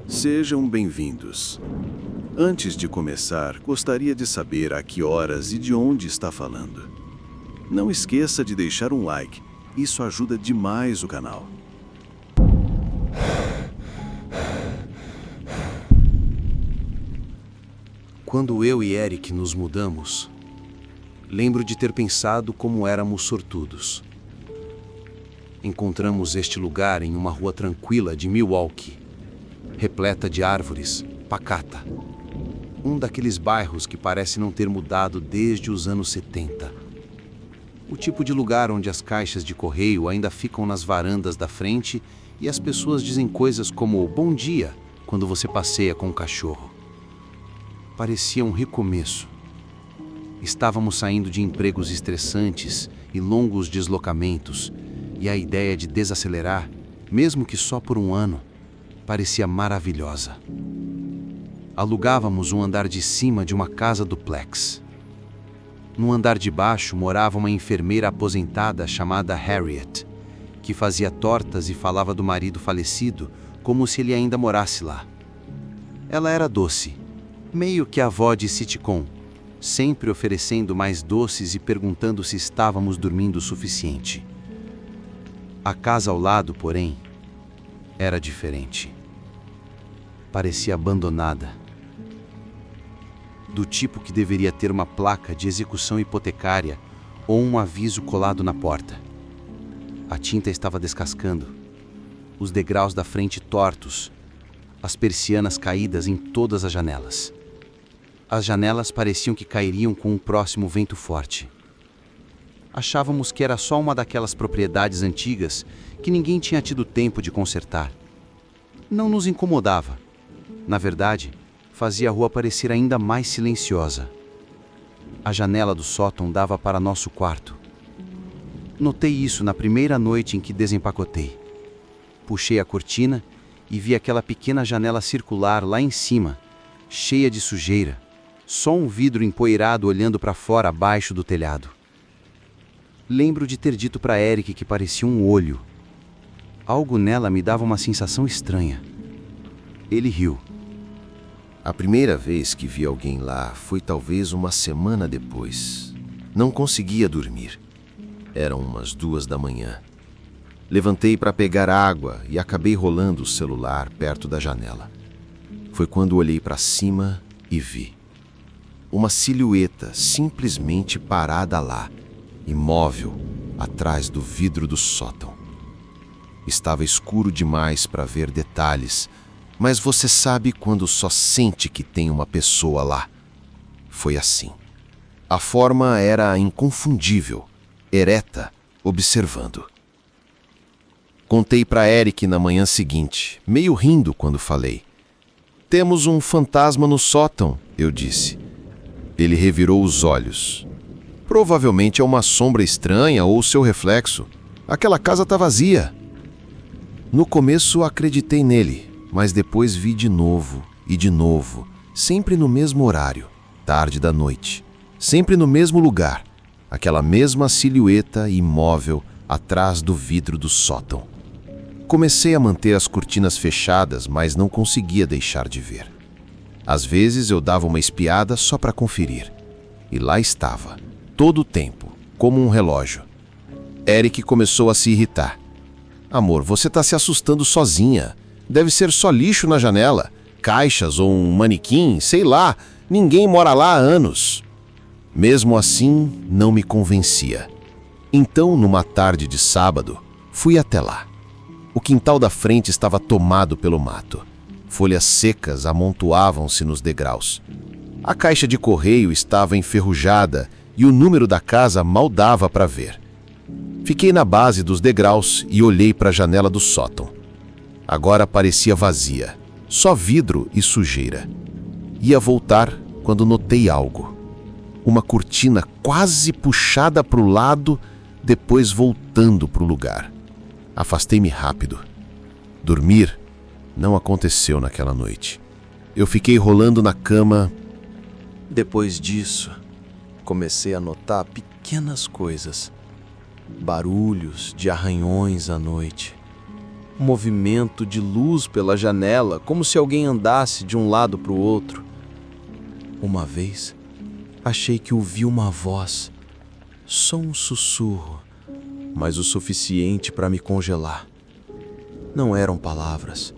Sejam bem-vindos. Antes de começar, gostaria de saber a que horas e de onde está falando. Não esqueça de deixar um like, isso ajuda demais o canal. Quando eu e Eric nos mudamos, lembro de ter pensado como éramos sortudos. Encontramos este lugar em uma rua tranquila de Milwaukee, repleta de árvores, pacata. Um daqueles bairros que parece não ter mudado desde os anos 70. O tipo de lugar onde as caixas de correio ainda ficam nas varandas da frente e as pessoas dizem coisas como "bom dia" quando você passeia com o cachorro. Parecia um recomeço. Estávamos saindo de empregos estressantes e longos deslocamentos, e a ideia de desacelerar, mesmo que só por um ano, parecia maravilhosa. Alugávamos um andar de cima de uma casa duplex. No andar de baixo morava uma enfermeira aposentada chamada Harriet, que fazia tortas e falava do marido falecido como se ele ainda morasse lá. Ela era doce, meio que a avó de sitcom, sempre oferecendo mais doces e perguntando se estávamos dormindo o suficiente. A casa ao lado, porém, era diferente. Parecia abandonada. Do tipo que deveria ter uma placa de execução hipotecária ou um aviso colado na porta. A tinta estava descascando, os degraus da frente tortos, as persianas caídas em todas as janelas. As janelas pareciam que cairiam com o próximo vento forte. Achávamos que era só uma daquelas propriedades antigas que ninguém tinha tido tempo de consertar. Não nos incomodava. Na verdade, fazia a rua parecer ainda mais silenciosa. A janela do sótão dava para nosso quarto. Notei isso na primeira noite em que desempacotei. Puxei a cortina e vi aquela pequena janela circular lá em cima, cheia de sujeira, só um vidro empoeirado olhando para fora abaixo do telhado. Lembro de ter dito para Eric que parecia um olho. Algo nela me dava uma sensação estranha. Ele riu. A primeira vez que vi alguém lá foi talvez uma semana depois. Não conseguia dormir. Eram umas 2 da manhã. Levantei para pegar água e acabei rolando o celular perto da janela. Foi quando olhei para cima e vi uma silhueta simplesmente parada lá, imóvel, atrás do vidro do sótão. Estava escuro demais para ver detalhes, mas você sabe quando só sente que tem uma pessoa lá. Foi assim. A forma era inconfundível, ereta, observando. Contei para Eric na manhã seguinte, meio rindo quando falei. "Temos um fantasma no sótão", eu disse. Ele revirou os olhos. "Provavelmente é uma sombra estranha ou seu reflexo. Aquela casa está vazia." No começo acreditei nele, mas depois vi de novo e de novo, sempre no mesmo horário, tarde da noite, sempre no mesmo lugar, aquela mesma silhueta imóvel atrás do vidro do sótão. Comecei a manter as cortinas fechadas, mas não conseguia deixar de ver. Às vezes eu dava uma espiada só para conferir. E lá estava, todo o tempo, como um relógio. Eric começou a se irritar. "Amor, você está se assustando sozinha. Deve ser só lixo na janela, caixas ou um manequim, sei lá. Ninguém mora lá há anos." Mesmo assim, não me convencia. Então, numa tarde de sábado, fui até lá. O quintal da frente estava tomado pelo mato. Folhas secas amontoavam-se nos degraus. A caixa de correio estava enferrujada e o número da casa mal dava para ver. Fiquei na base dos degraus e olhei para a janela do sótão. Agora parecia vazia, só vidro e sujeira. Ia voltar quando notei algo. Uma cortina quase puxada para o lado, depois voltando para o lugar. Afastei-me rápido. Dormir não aconteceu naquela noite. Eu fiquei rolando na cama. Depois disso, comecei a notar pequenas coisas. Barulhos de arranhões à noite. movimento de luz pela janela, como se alguém andasse de um lado para o outro. Uma vez, achei que ouvi uma voz, só um sussurro, mas o suficiente para me congelar. Não eram palavras,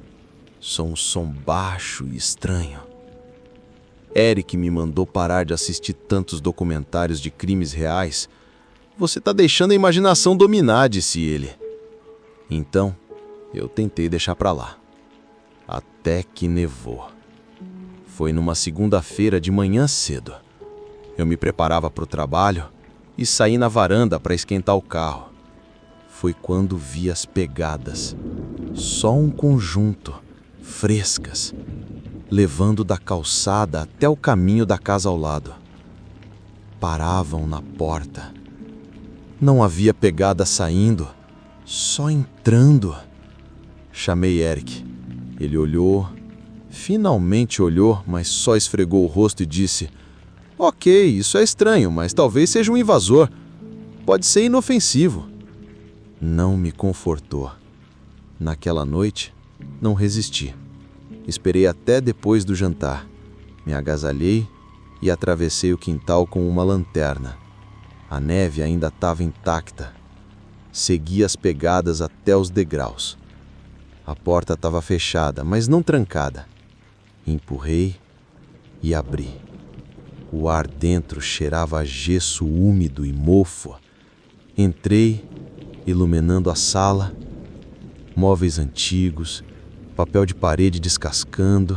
só um som baixo e estranho. Eric me mandou parar de assistir tantos documentários de crimes reais. Você tá deixando a imaginação dominar, disse ele. Então, eu tentei deixar pra lá. Até que nevou. Foi numa segunda-feira de manhã cedo. Eu me preparava para o trabalho e saí na varanda para esquentar o carro. Foi quando vi as pegadas. Só um conjunto, frescas, levando da calçada até o caminho da casa ao lado. Paravam na porta. Não havia pegada saindo, só entrando. Chamei Eric. Ele olhou, finalmente olhou, mas só esfregou o rosto e disse: Ok, isso é estranho, mas talvez seja um invasor. Pode ser inofensivo. Não me confortou. Naquela noite, não resisti. Esperei até depois do jantar. Me agasalhei e atravessei o quintal com uma lanterna. A neve ainda estava intacta. Segui as pegadas até os degraus. A porta estava fechada, mas não trancada. Empurrei e abri. O ar dentro cheirava a gesso úmido e mofo. Entrei, iluminando a sala, móveis antigos, papel de parede descascando,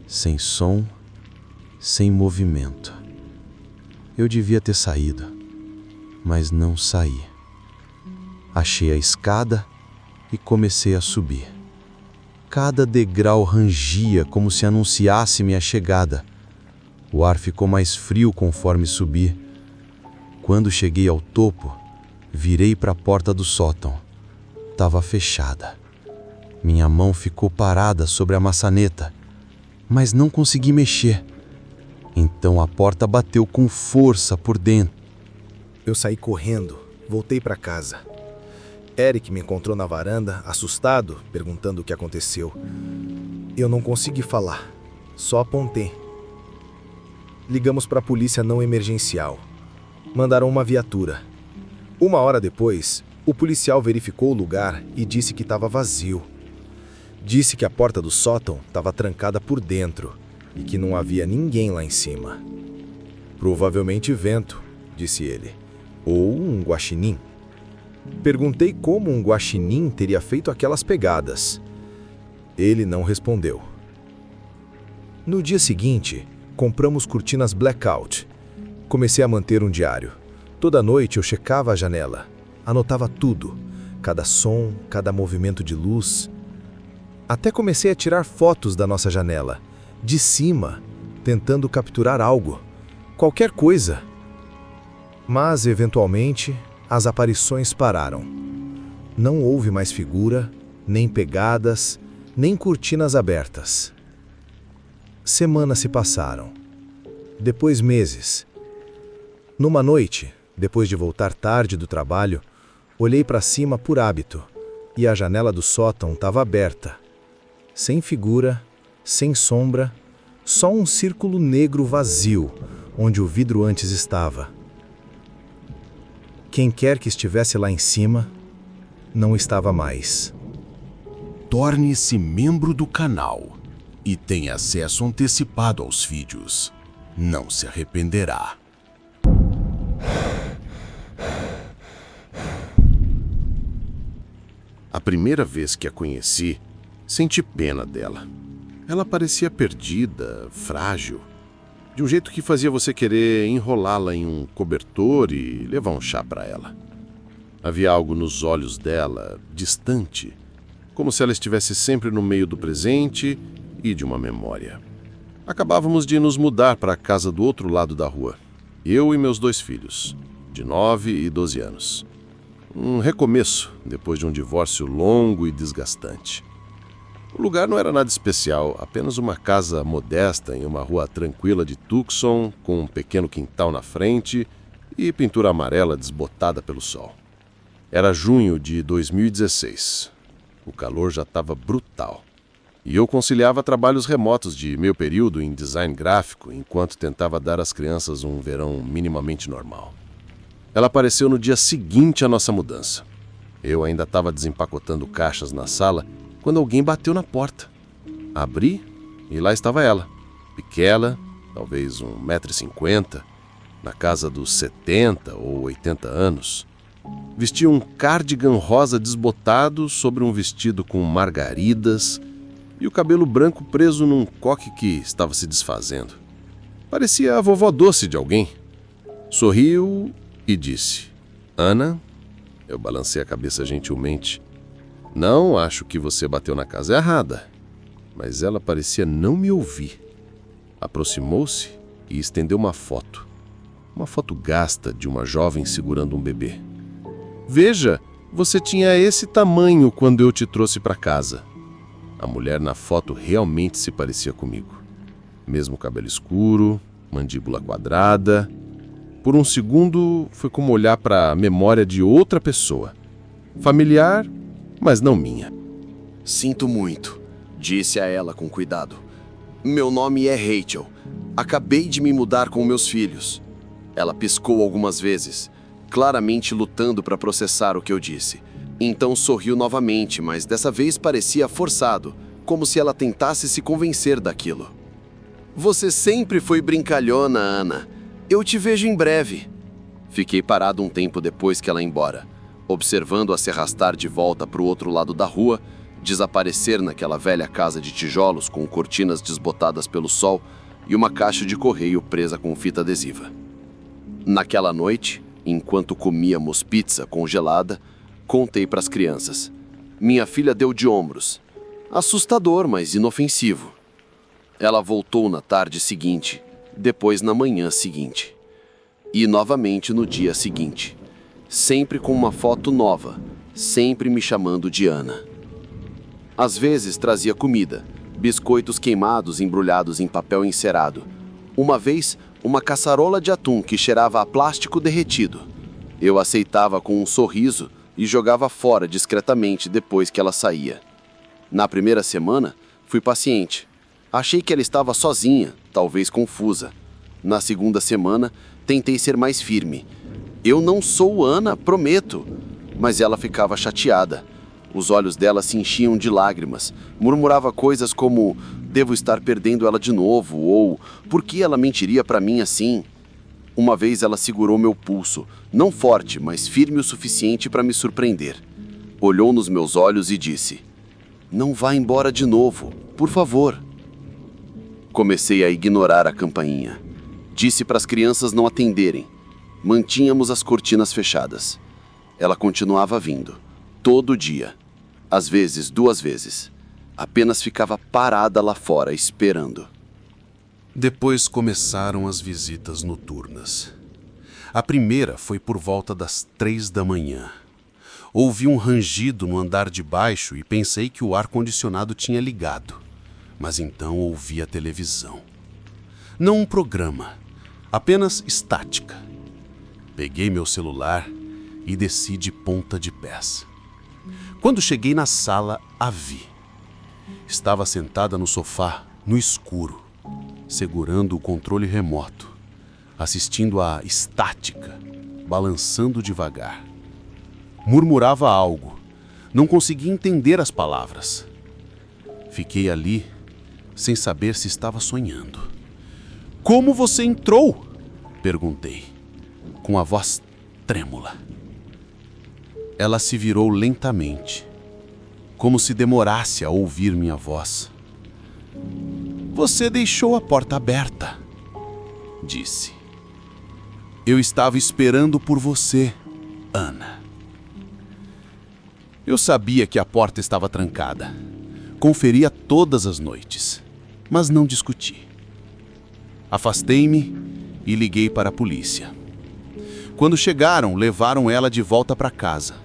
sem som, sem movimento. Eu devia ter saído, mas não saí. Achei a escada e comecei a subir. Cada degrau rangia como se anunciasse minha chegada. O ar ficou mais frio conforme subi. Quando cheguei ao topo, virei para a porta do sótão. Estava fechada. Minha mão ficou parada sobre a maçaneta, mas não consegui mexer. Então a porta bateu com força por dentro. Eu saí correndo, voltei para casa. Eric me encontrou na varanda, assustado, perguntando o que aconteceu. Eu não consegui falar, só apontei. Ligamos para a polícia não emergencial. Mandaram uma viatura. 1 hora depois, o policial verificou o lugar e disse que estava vazio. Disse que a porta do sótão estava trancada por dentro e que não havia ninguém lá em cima. Provavelmente vento, disse ele, ou um guaxinim. Perguntei como um guaxinim teria feito aquelas pegadas. Ele não respondeu. No dia seguinte, compramos cortinas blackout. Comecei a manter um diário. Toda noite eu checava a janela, anotava tudo, cada som, cada movimento de luz. Até comecei a tirar fotos da nossa janela, de cima, tentando capturar algo, qualquer coisa. Mas, eventualmente, as aparições pararam. Não houve mais figura, nem pegadas, nem cortinas abertas. Semanas se passaram. Depois meses. Numa noite, depois de voltar tarde do trabalho, olhei para cima por hábito e a janela do sótão estava aberta. Sem figura, sem sombra, só um círculo negro vazio, onde o vidro antes estava. Quem quer que estivesse lá em cima, não estava mais. Torne-se membro do canal e tenha acesso antecipado aos vídeos. Não se arrependerá. A primeira vez que a conheci, senti pena dela. Ela parecia perdida, frágil, de um jeito que fazia você querer enrolá-la em um cobertor e levar um chá para ela. Havia algo nos olhos dela, distante, como se ela estivesse sempre no meio do presente e de uma memória. Acabávamos de nos mudar para a casa do outro lado da rua, eu e meus 2 filhos, de 9 e 12 anos. Um recomeço depois de um divórcio longo e desgastante. O lugar não era nada especial, apenas uma casa modesta em uma rua tranquila de Tucson, com um pequeno quintal na frente e pintura amarela desbotada pelo sol. Era junho de 2016. O calor já estava brutal. E eu conciliava trabalhos remotos de meio período em design gráfico, enquanto tentava dar às crianças um verão minimamente normal. Ela apareceu no dia seguinte à nossa mudança. Eu ainda estava desempacotando caixas na sala quando alguém bateu na porta. Abri e lá estava ela, pequena, talvez 1,50 m, na casa dos 70 ou 80 anos. Vestia um cardigan rosa desbotado sobre um vestido com margaridas e o cabelo branco preso num coque que estava se desfazendo. Parecia a vovó doce de alguém. Sorriu e disse: Ana? Eu balancei a cabeça gentilmente. Não, acho que você bateu na casa errada. Mas ela parecia não me ouvir. Aproximou-se e estendeu uma foto. Uma foto gasta de uma jovem segurando um bebê. Veja, você tinha esse tamanho quando eu te trouxe para casa. A mulher na foto realmente se parecia comigo. Mesmo cabelo escuro, mandíbula quadrada. Por um segundo, foi como olhar para a memória de outra pessoa. Familiar, mas não minha. Sinto muito, disse a ela com cuidado. Meu nome é Rachel. Acabei de me mudar com meus filhos. Ela piscou algumas vezes, claramente lutando para processar o que eu disse. Então sorriu novamente, mas dessa vez parecia forçado, como se ela tentasse se convencer daquilo. Você sempre foi brincalhona, Ana. Eu te vejo em breve. Fiquei parado um tempo depois que ela ia embora, observando-a se arrastar de volta para o outro lado da rua, desaparecer naquela velha casa de tijolos com cortinas desbotadas pelo sol e uma caixa de correio presa com fita adesiva. Naquela noite, enquanto comíamos pizza congelada, contei para as crianças. Minha filha deu de ombros. Assustador, mas inofensivo. Ela voltou na tarde seguinte, depois na manhã seguinte. E novamente no dia seguinte. Sempre com uma foto nova, sempre me chamando de Ana. Às vezes trazia comida, biscoitos queimados embrulhados em papel encerado. Uma vez, uma caçarola de atum que cheirava a plástico derretido. Eu aceitava com um sorriso e jogava fora discretamente depois que ela saía. Na primeira semana, fui paciente. Achei que ela estava sozinha, talvez confusa. Na segunda semana, tentei ser mais firme. Eu não sou Ana, prometo. Mas ela ficava chateada. Os olhos dela se enchiam de lágrimas. Murmurava coisas como: devo estar perdendo ela de novo, ou por que ela mentiria para mim assim? Uma vez ela segurou meu pulso, não forte, mas firme o suficiente para me surpreender. Olhou nos meus olhos e disse: não vá embora de novo, por favor. Comecei a ignorar a campainha. Disse para as crianças não atenderem. Mantínhamos as cortinas fechadas. Ela continuava vindo, todo dia. Às vezes, 2 vezes. Apenas ficava parada lá fora, esperando. Depois começaram as visitas noturnas. A primeira foi por volta das 3 da manhã. Ouvi um rangido no andar de baixo e pensei que o ar-condicionado tinha ligado. Mas então ouvi a televisão. Não um programa, apenas estática. Peguei meu celular e desci de ponta de pés. Quando cheguei na sala, a vi. Estava sentada no sofá, no escuro, segurando o controle remoto, assistindo à estática, balançando devagar. Murmurava algo. Não conseguia entender as palavras. Fiquei ali, sem saber se estava sonhando. Como você entrou? Perguntei, com a voz trêmula. Ela se virou lentamente, como se demorasse a ouvir minha voz. Você deixou a porta aberta, disse. Eu estava esperando por você, Ana. Eu sabia que a porta estava trancada. Conferia todas as noites, mas não discuti. Afastei-me e liguei para a polícia. Quando chegaram, levaram ela de volta para casa.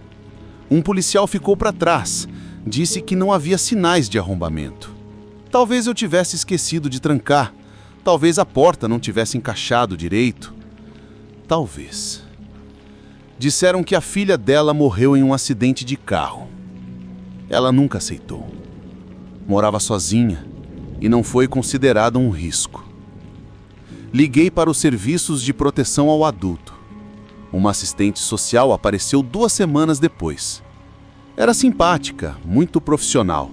Um policial ficou para trás, disse que não havia sinais de arrombamento. Talvez eu tivesse esquecido de trancar, talvez a porta não tivesse encaixado direito. Talvez. Disseram que a filha dela morreu em um acidente de carro. Ela nunca aceitou. Morava sozinha e não foi considerada um risco. Liguei para os serviços de proteção ao adulto. Uma assistente social apareceu 2 semanas depois. Era simpática, muito profissional,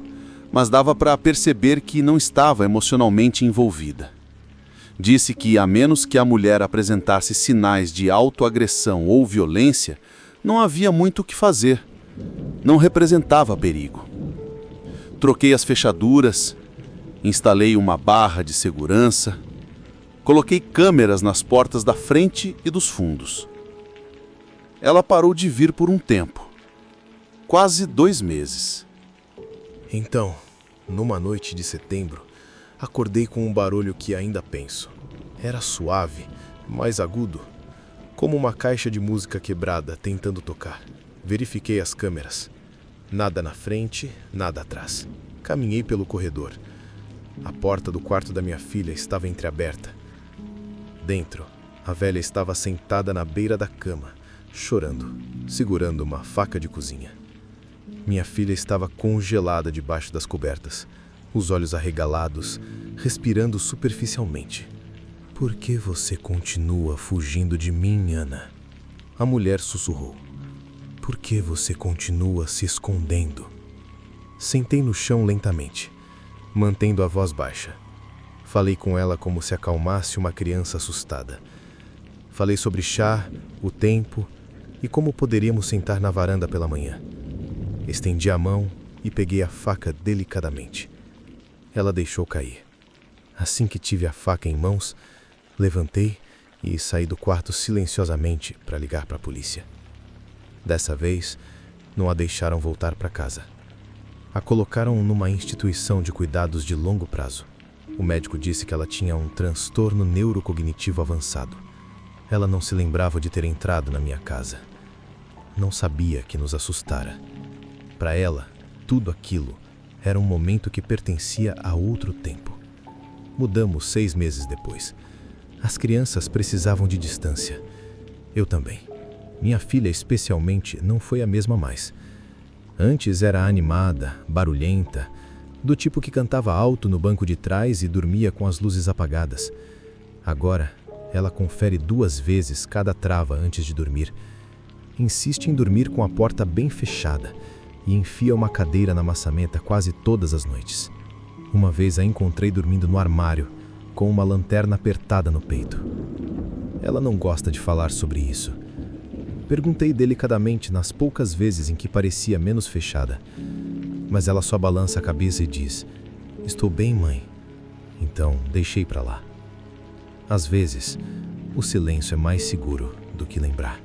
mas dava para perceber que não estava emocionalmente envolvida. Disse que, a menos que a mulher apresentasse sinais de autoagressão ou violência, não havia muito o que fazer. Não representava perigo. Troquei as fechaduras, instalei uma barra de segurança, coloquei câmeras nas portas da frente e dos fundos. Ela parou de vir por um tempo. Quase 2 meses. Então, numa noite de setembro, acordei com um barulho que ainda penso. Era suave, mais agudo, como uma caixa de música quebrada tentando tocar. Verifiquei as câmeras. Nada na frente, nada atrás. Caminhei pelo corredor. A porta do quarto da minha filha estava entreaberta. Dentro, a velha estava sentada na beira da cama, chorando, segurando uma faca de cozinha. Minha filha estava congelada debaixo das cobertas, os olhos arregalados, respirando superficialmente. "Por que você continua fugindo de mim, Ana?" A mulher sussurrou. "Por que você continua se escondendo?" Sentei no chão lentamente, mantendo a voz baixa. Falei com ela como se acalmasse uma criança assustada. Falei sobre chá, o tempo e como poderíamos sentar na varanda pela manhã. Estendi a mão e peguei a faca delicadamente. Ela deixou cair. Assim que tive a faca em mãos, levantei e saí do quarto silenciosamente para ligar para a polícia. Dessa vez, não a deixaram voltar para casa. A colocaram numa instituição de cuidados de longo prazo. O médico disse que ela tinha um transtorno neurocognitivo avançado. Ela não se lembrava de ter entrado na minha casa. Não sabia que nos assustara. Para ela, tudo aquilo era um momento que pertencia a outro tempo. Mudamos 6 meses depois. As crianças precisavam de distância. Eu também. Minha filha, especialmente, não foi a mesma mais. Antes era animada, barulhenta, do tipo que cantava alto no banco de trás e dormia com as luzes apagadas. Agora, ela confere 2 vezes cada trava antes de dormir. Insiste em dormir com a porta bem fechada e enfia uma cadeira na maçaneta quase todas as noites. Uma vez a encontrei dormindo no armário, com uma lanterna apertada no peito. Ela não gosta de falar sobre isso. Perguntei delicadamente nas poucas vezes em que parecia menos fechada, mas ela só balança a cabeça e diz: "Estou bem, mãe." Então, deixei para lá. Às vezes, o silêncio é mais seguro do que lembrar.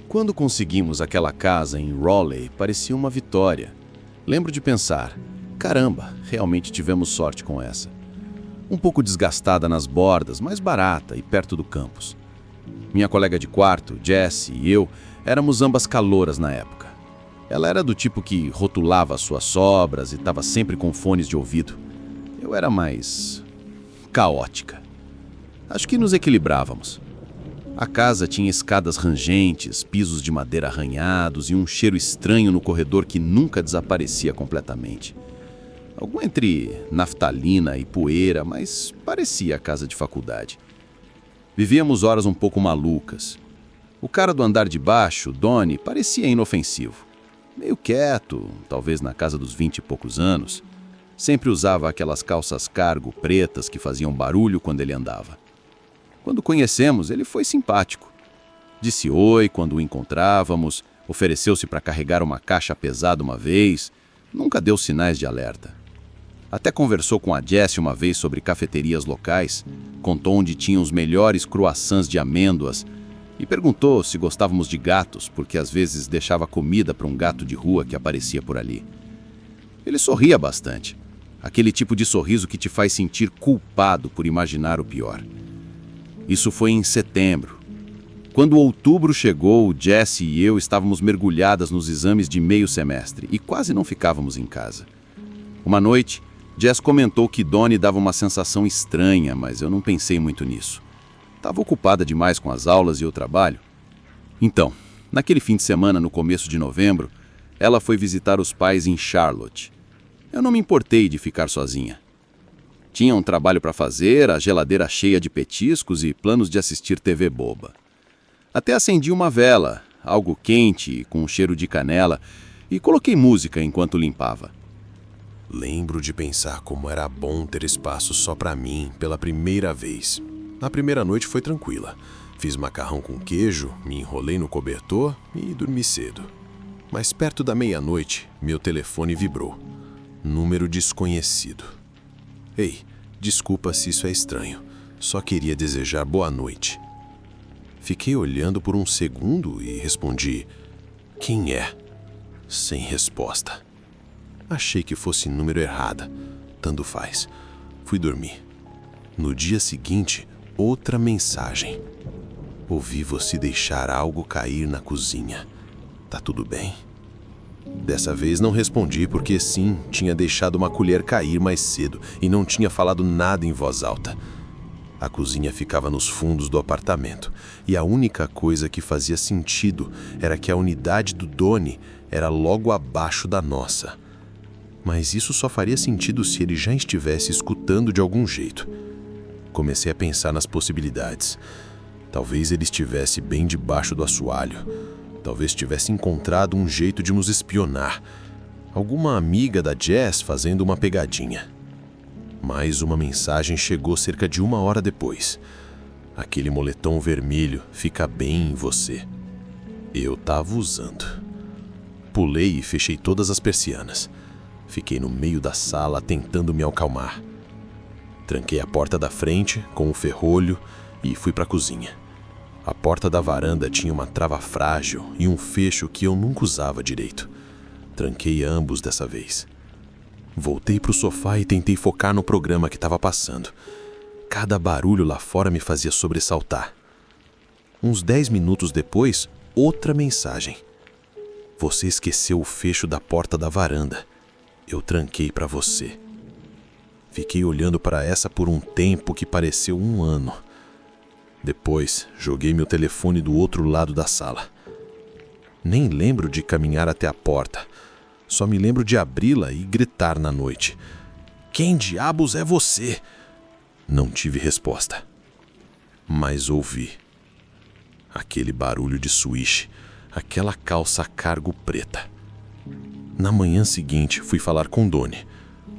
Quando conseguimos aquela casa em Raleigh, parecia uma vitória. Lembro de pensar: caramba, realmente tivemos sorte com essa. Um pouco desgastada nas bordas, mas barata e perto do campus. Minha colega de quarto, Jessie, e eu éramos ambas calouras na época. Ela era do tipo que rotulava as suas sobras e estava sempre com fones de ouvido. Eu era mais caótica. Acho que nos equilibrávamos. A casa tinha escadas rangentes, pisos de madeira arranhados e um cheiro estranho no corredor que nunca desaparecia completamente. Algo entre naftalina e poeira, mas parecia a casa de faculdade. Vivíamos horas um pouco malucas. O cara do andar de baixo, Donnie, parecia inofensivo. Meio quieto, talvez na casa dos 20 e poucos anos. Sempre usava aquelas calças cargo pretas que faziam barulho quando ele andava. Quando conhecemos, ele foi simpático. Disse oi quando o encontrávamos, ofereceu-se para carregar uma caixa pesada uma vez, nunca deu sinais de alerta. Até conversou com a Jessie uma vez sobre cafeterias locais, contou onde tinham os melhores croissants de amêndoas e perguntou se gostávamos de gatos, porque às vezes deixava comida para um gato de rua que aparecia por ali. Ele sorria bastante, aquele tipo de sorriso que te faz sentir culpado por imaginar o pior. Isso foi em setembro. Quando outubro chegou, Jessie e eu estávamos mergulhadas nos exames de meio semestre e quase não ficávamos em casa. Uma noite, Jess comentou que Donnie dava uma sensação estranha, mas eu não pensei muito nisso. Estava ocupada demais com as aulas e o trabalho. Então, naquele fim de semana, no começo de novembro, ela foi visitar os pais em Charlotte. Eu não me importei de ficar sozinha. Tinha um trabalho para fazer, a geladeira cheia de petiscos e planos de assistir TV boba. Até acendi uma vela, algo quente e com um cheiro de canela, e coloquei música enquanto limpava. Lembro de pensar como era bom ter espaço só pra mim pela primeira vez. Na primeira noite foi tranquila. Fiz macarrão com queijo, me enrolei no cobertor e dormi cedo. Mas perto da meia-noite, meu telefone vibrou. Número desconhecido. Ei, desculpa se isso é estranho. Só queria desejar boa noite. Fiquei olhando por um segundo e respondi: quem é? Sem resposta. Achei que fosse número errado. Tanto faz. Fui dormir. No dia seguinte, outra mensagem. Ouvi você deixar algo cair na cozinha. Tá tudo bem? Dessa vez não respondi porque sim, tinha deixado uma colher cair mais cedo e não tinha falado nada em voz alta. A cozinha ficava nos fundos do apartamento e a única coisa que fazia sentido era que a unidade do Donnie era logo abaixo da nossa. Mas isso só faria sentido se ele já estivesse escutando de algum jeito. Comecei a pensar nas possibilidades. Talvez ele estivesse bem debaixo do assoalho. Talvez tivesse encontrado um jeito de nos espionar. Alguma amiga da Jess fazendo uma pegadinha. Mais uma mensagem chegou cerca de 1 hora depois. Aquele moletom vermelho fica bem em você. Eu tava usando. Pulei e fechei todas as persianas. Fiquei no meio da sala tentando me acalmar. Tranquei a porta da frente com o ferrolho e fui para a cozinha. A porta da varanda tinha uma trava frágil e um fecho que eu nunca usava direito. Tranquei ambos dessa vez. Voltei para o sofá e tentei focar no programa que estava passando. Cada barulho lá fora me fazia sobressaltar. Uns 10 minutos depois, outra mensagem. Você esqueceu o fecho da porta da varanda. Eu tranquei para você. Fiquei olhando para essa por um tempo que pareceu 1 ano. Depois, joguei meu telefone do outro lado da sala. Nem lembro de caminhar até a porta. Só me lembro de abri-la e gritar na noite. Quem diabos é você? Não tive resposta. Mas ouvi. Aquele barulho de switch, aquela calça cargo preta. Na manhã seguinte, fui falar com Donnie.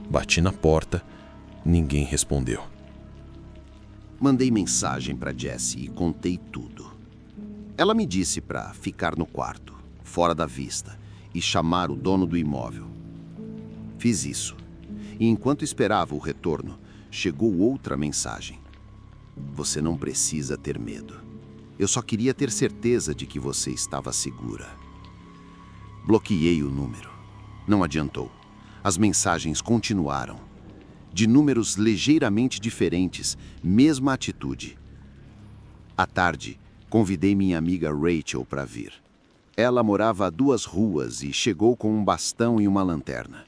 Bati na porta, ninguém respondeu. Mandei mensagem para Jessie e contei tudo. Ela me disse para ficar no quarto, fora da vista, e chamar o dono do imóvel. Fiz isso. E enquanto esperava o retorno, chegou outra mensagem. Você não precisa ter medo. Eu só queria ter certeza de que você estava segura. Bloqueei o número. Não adiantou. As mensagens continuaram. De números ligeiramente diferentes, mesma atitude. À tarde, convidei minha amiga Rachel para vir. Ela morava a 2 ruas e chegou com um bastão e uma lanterna.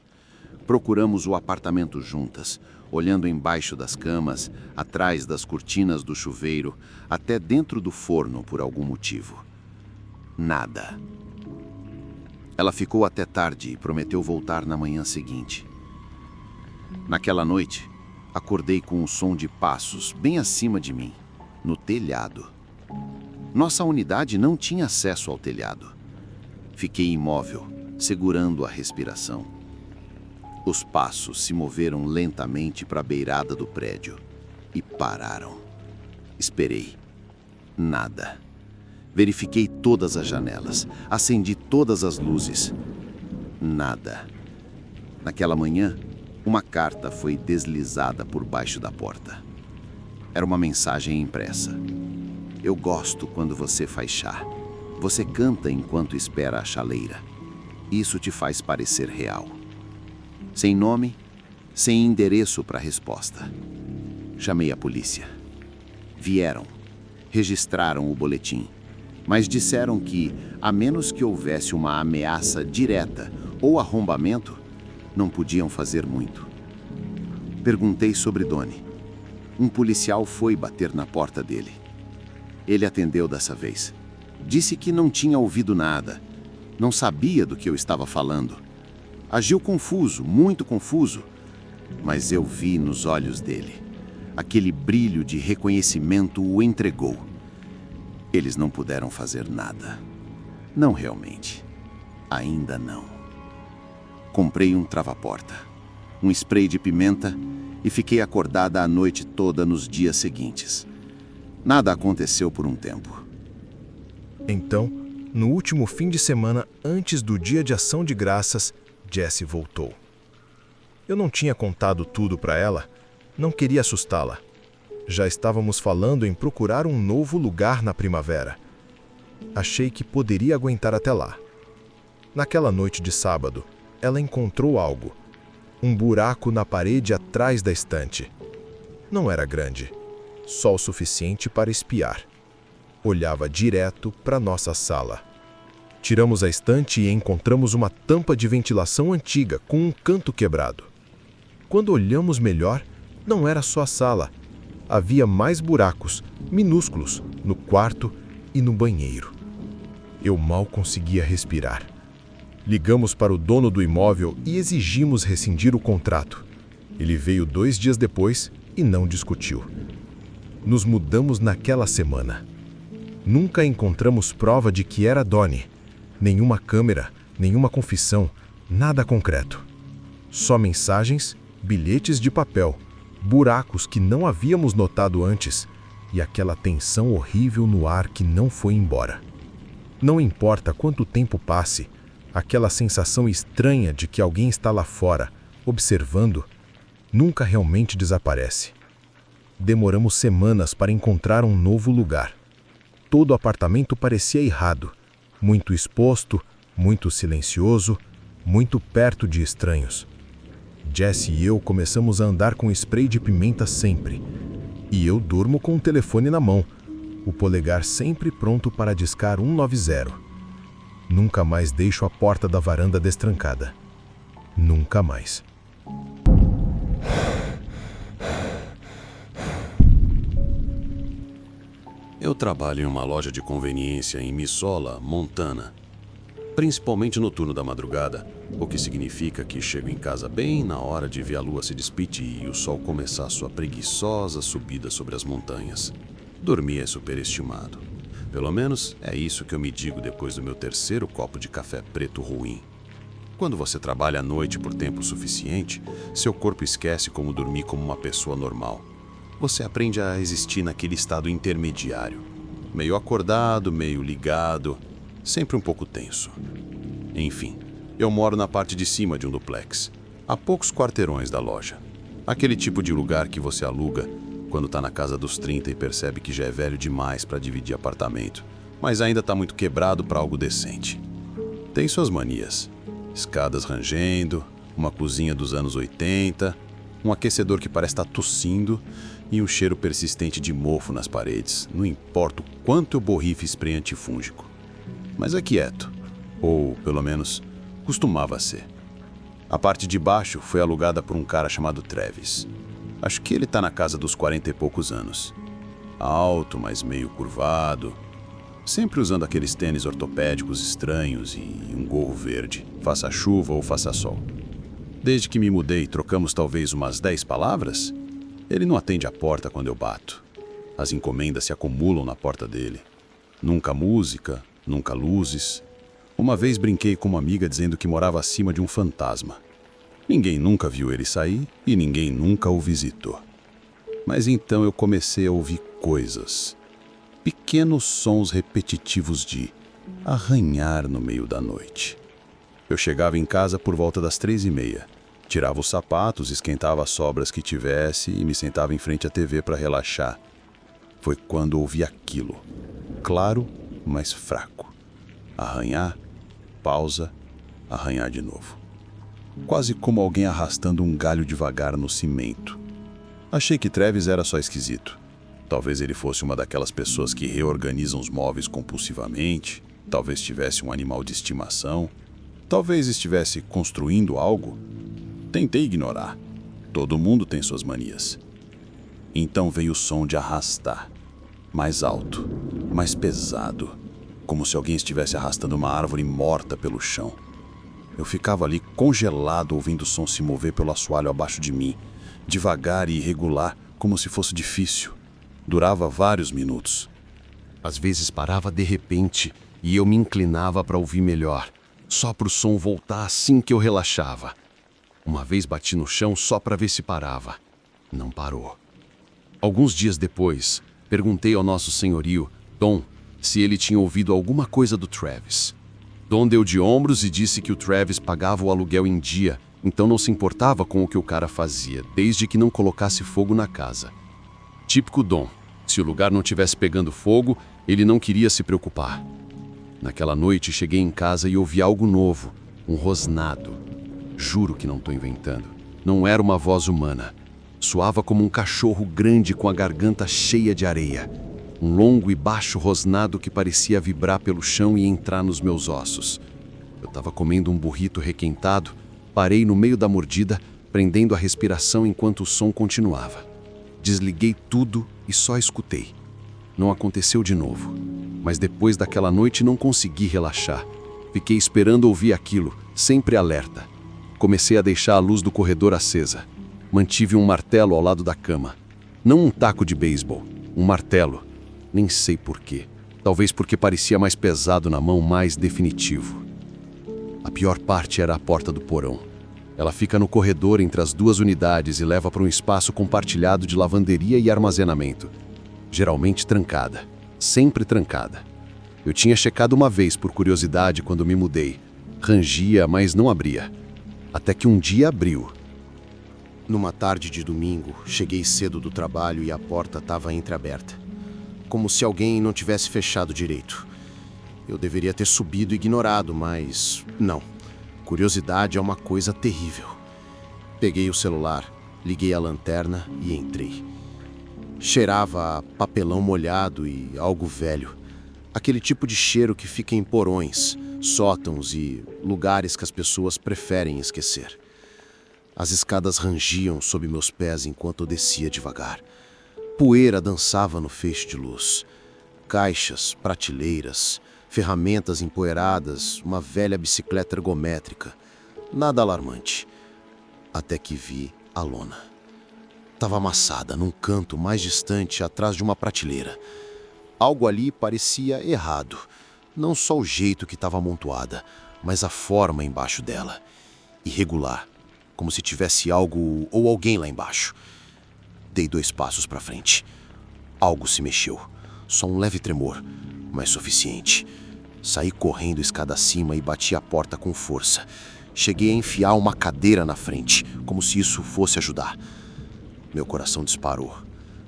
Procuramos o apartamento juntas, olhando embaixo das camas, atrás das cortinas do chuveiro, até dentro do forno por algum motivo. Nada. Ela ficou até tarde e prometeu voltar na manhã seguinte. Naquela noite, acordei com um som de passos bem acima de mim, no telhado. Nossa unidade não tinha acesso ao telhado. Fiquei imóvel, segurando a respiração. Os passos se moveram lentamente para a beirada do prédio e pararam. Esperei. Nada. Verifiquei todas as janelas, acendi todas as luzes. Nada. Naquela manhã, uma carta foi deslizada por baixo da porta. Era uma mensagem impressa. Eu gosto quando você faz chá. Você canta enquanto espera a chaleira. Isso te faz parecer real. Sem nome, sem endereço para a resposta. Chamei a polícia. Vieram. Registraram o boletim. Mas disseram que, a menos que houvesse uma ameaça direta ou arrombamento, não podiam fazer muito. Perguntei sobre Donnie. Um policial foi bater na porta dele. Ele atendeu dessa vez. Disse que não tinha ouvido nada. Não sabia do que eu estava falando. Agiu confuso, muito confuso. Mas eu vi nos olhos dele. Aquele brilho de reconhecimento o entregou. Eles não puderam fazer nada. Não realmente. Ainda não. Comprei um trava-porta, um spray de pimenta e fiquei acordada a noite toda nos dias seguintes. Nada aconteceu por um tempo. Então, no último fim de semana antes do Dia de Ação de Graças, Jessie voltou. Eu não tinha contado tudo para ela, não queria assustá-la. Já estávamos falando em procurar um novo lugar na primavera. Achei que poderia aguentar até lá. Naquela noite de sábado, ela encontrou algo. Um buraco na parede atrás da estante. Não era grande, só o suficiente para espiar. Olhava direto para nossa sala. Tiramos a estante e encontramos uma tampa de ventilação antiga com um canto quebrado. Quando olhamos melhor, não era só a sala. Havia mais buracos, minúsculos, no quarto e no banheiro. Eu mal conseguia respirar. Ligamos para o dono do imóvel e exigimos rescindir o contrato. Ele veio 2 dias depois e não discutiu. Nos mudamos naquela semana. Nunca encontramos prova de que era Donnie. Nenhuma câmera, nenhuma confissão, nada concreto. Só mensagens, bilhetes de papel, buracos que não havíamos notado antes e aquela tensão horrível no ar que não foi embora. Não importa quanto tempo passe, aquela sensação estranha de que alguém está lá fora, observando, nunca realmente desaparece. Demoramos semanas para encontrar um novo lugar. Todo o apartamento parecia errado, muito exposto, muito silencioso, muito perto de estranhos. Jessie e eu começamos a andar com spray de pimenta sempre. E eu durmo com o telefone na mão, o polegar sempre pronto para discar 190. Nunca mais deixo a porta da varanda destrancada. Nunca mais. Eu trabalho em uma loja de conveniência em Missoula, Montana. Principalmente no turno da madrugada, o que significa que chego em casa bem na hora de ver a lua se despedir e o sol começar sua preguiçosa subida sobre as montanhas. Dormir é superestimado. Pelo menos é isso que eu me digo depois do meu 3º copo de café preto ruim. Quando você trabalha à noite por tempo suficiente, seu corpo esquece como dormir como uma pessoa normal. Você aprende a existir naquele estado intermediário. Meio acordado, meio ligado, sempre um pouco tenso. Enfim, eu moro na parte de cima de um duplex, a poucos quarteirões da loja. Aquele tipo de lugar que você aluga quando está na casa dos 30 e percebe que já é velho demais para dividir apartamento, mas ainda está muito quebrado para algo decente. Tem suas manias. Escadas rangendo, uma cozinha dos anos 80, um aquecedor que parece estar tossindo e um cheiro persistente de mofo nas paredes, não importa o quanto eu borrife spray antifúngico. Mas é quieto, ou pelo menos costumava ser. A parte de baixo foi alugada por um cara chamado Travis. Acho que ele está na casa dos 40 e poucos anos. Alto, mas meio curvado, sempre usando aqueles tênis ortopédicos estranhos e um gorro verde, faça chuva ou faça sol. Desde que me mudei, trocamos talvez umas 10 palavras. Ele não atende a porta quando eu bato. As encomendas se acumulam na porta dele. Nunca música, nunca luzes. Uma vez brinquei com uma amiga dizendo que morava acima de um fantasma. Ninguém nunca viu ele sair e ninguém nunca o visitou. Mas então eu comecei a ouvir coisas. Pequenos sons repetitivos de arranhar no meio da noite. Eu chegava em casa por volta das 3h30. Tirava os sapatos, esquentava as sobras que tivesse e me sentava em frente à TV para relaxar. Foi quando ouvi aquilo. Claro, mas fraco. Arranhar, pausa, arranhar de novo. Quase como alguém arrastando um galho devagar no cimento. Achei que Travis era só esquisito. Talvez ele fosse uma daquelas pessoas que reorganizam os móveis compulsivamente. Talvez tivesse um animal de estimação. Talvez estivesse construindo algo. Tentei ignorar. Todo mundo tem suas manias. Então veio o som de arrastar. Mais alto. mais pesado, como se alguém estivesse arrastando uma árvore morta pelo chão. Eu ficava ali congelado, ouvindo o som se mover pelo assoalho abaixo de mim, devagar e irregular, como se fosse difícil. Durava vários minutos. Às vezes parava de repente e eu me inclinava para ouvir melhor, só para o som voltar assim que eu relaxava. Uma vez bati no chão só para ver se parava. Não parou. Alguns dias depois, perguntei ao nosso senhorio, Dom, se ele tinha ouvido alguma coisa do Travis. Dom deu de ombros e disse que o Travis pagava o aluguel em dia, então não se importava com o que o cara fazia, desde que não colocasse fogo na casa. Típico Dom. Se o lugar não tivesse pegando fogo, ele não queria se preocupar. Naquela noite, cheguei em casa e ouvi algo novo, um rosnado. Juro que não estou inventando. Não era uma voz humana. Soava como um cachorro grande com a garganta cheia de areia. Um longo e baixo rosnado que parecia vibrar pelo chão e entrar nos meus ossos. Eu estava comendo um burrito requentado, parei no meio da mordida, prendendo a respiração enquanto o som continuava. Desliguei tudo e só escutei. Não aconteceu de novo, mas depois daquela noite não consegui relaxar. Fiquei esperando ouvir aquilo, sempre alerta. Comecei a deixar a luz do corredor acesa. Mantive um martelo ao lado da cama. Não um taco de beisebol, um martelo. Nem sei por quê. Talvez porque parecia mais pesado na mão, mais definitivo. A pior parte era a porta do porão. Ela fica no corredor entre as duas unidades e leva para um espaço compartilhado de lavanderia e armazenamento. Geralmente trancada. Sempre trancada. Eu tinha checado uma vez por curiosidade quando me mudei. Rangia, mas não abria. Até que um dia abriu. Numa tarde de domingo, cheguei cedo do trabalho e a porta estava entreaberta. Como se alguém não tivesse fechado direito. Eu deveria ter subido e ignorado, mas não. Curiosidade é uma coisa terrível. Peguei o celular, liguei a lanterna e entrei. Cheirava a papelão molhado e algo velho. Aquele tipo de cheiro que fica em porões, sótãos e lugares que as pessoas preferem esquecer. As escadas rangiam sob meus pés enquanto eu descia devagar. Poeira dançava no feixe de luz. Caixas, prateleiras, ferramentas empoeiradas, uma velha bicicleta ergométrica. Nada alarmante. Até que vi a lona. Estava amassada num canto mais distante, atrás de uma prateleira. Algo ali parecia errado. Não só o jeito que estava amontoada, mas a forma embaixo dela. Irregular, como se tivesse algo ou alguém lá embaixo. Dei 2 passos para frente. Algo se mexeu. Só um leve tremor, mas suficiente. Saí correndo escada acima e bati a porta com força. Cheguei a enfiar uma cadeira na frente, como se isso fosse ajudar. Meu coração disparou.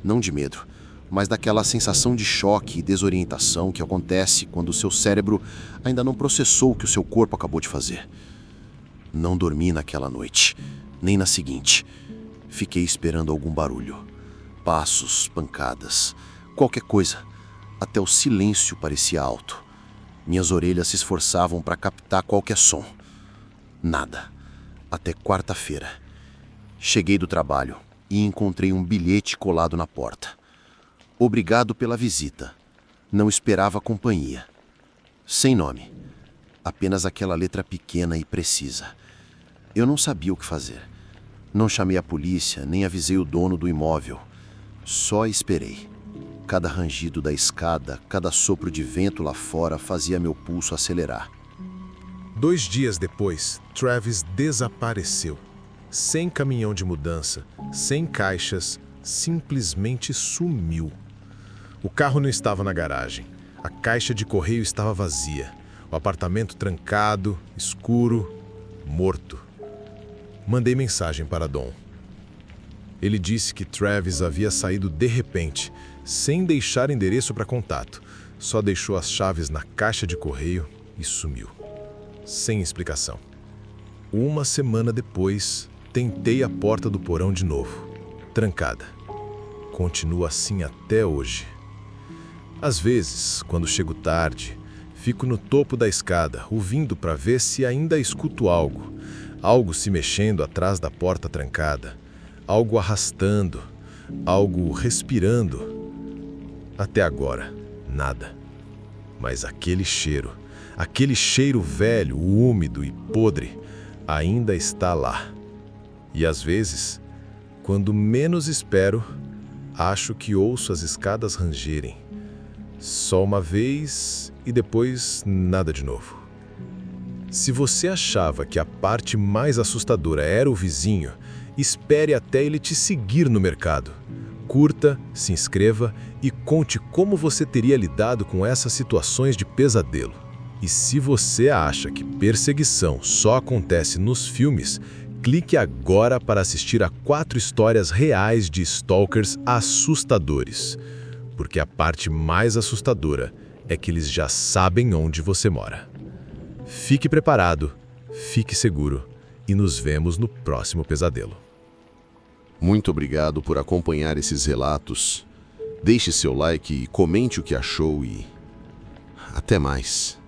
Não de medo, mas daquela sensação de choque e desorientação que acontece quando o seu cérebro ainda não processou o que o seu corpo acabou de fazer. Não dormi naquela noite, nem na seguinte. Fiquei esperando algum barulho. Passos, pancadas, qualquer coisa. Até o silêncio parecia alto. Minhas orelhas se esforçavam para captar qualquer som. Nada. Até quarta-feira. Cheguei do trabalho e encontrei um bilhete colado na porta. Obrigado pela visita. Não esperava companhia. Sem nome. Apenas aquela letra pequena e precisa. Eu não sabia o que fazer. Não chamei a polícia, nem avisei o dono do imóvel. Só esperei. Cada rangido da escada, cada sopro de vento lá fora fazia meu pulso acelerar. 2 dias depois, Travis desapareceu. Sem caminhão de mudança, sem caixas, simplesmente sumiu. O carro não estava na garagem. A caixa de correio estava vazia. O apartamento trancado, escuro, morto. Mandei mensagem para Dom. Ele disse que Travis havia saído de repente, sem deixar endereço para contato. Só deixou as chaves na caixa de correio e sumiu. Sem explicação. 1 semana depois, tentei a porta do porão de novo. Trancada. Continua assim até hoje. Às vezes, quando chego tarde, fico no topo da escada, ouvindo para ver se ainda escuto algo. Algo se mexendo atrás da porta trancada. Algo arrastando. Algo respirando. Até agora, nada. Mas aquele cheiro velho, úmido e podre, ainda está lá. E às vezes, quando menos espero, acho que ouço as escadas rangerem. Só uma vez e depois nada de novo. Se você achava que a parte mais assustadora era o vizinho, espere até ele te seguir no mercado. Curta, se inscreva e conte como você teria lidado com essas situações de pesadelo. E se você acha que perseguição só acontece nos filmes, clique agora para assistir a 4 histórias reais de stalkers assustadores. Porque a parte mais assustadora é que eles já sabem onde você mora. Fique preparado, fique seguro e nos vemos no próximo pesadelo. Muito obrigado por acompanhar esses relatos. Deixe seu like e comente o que achou e até mais.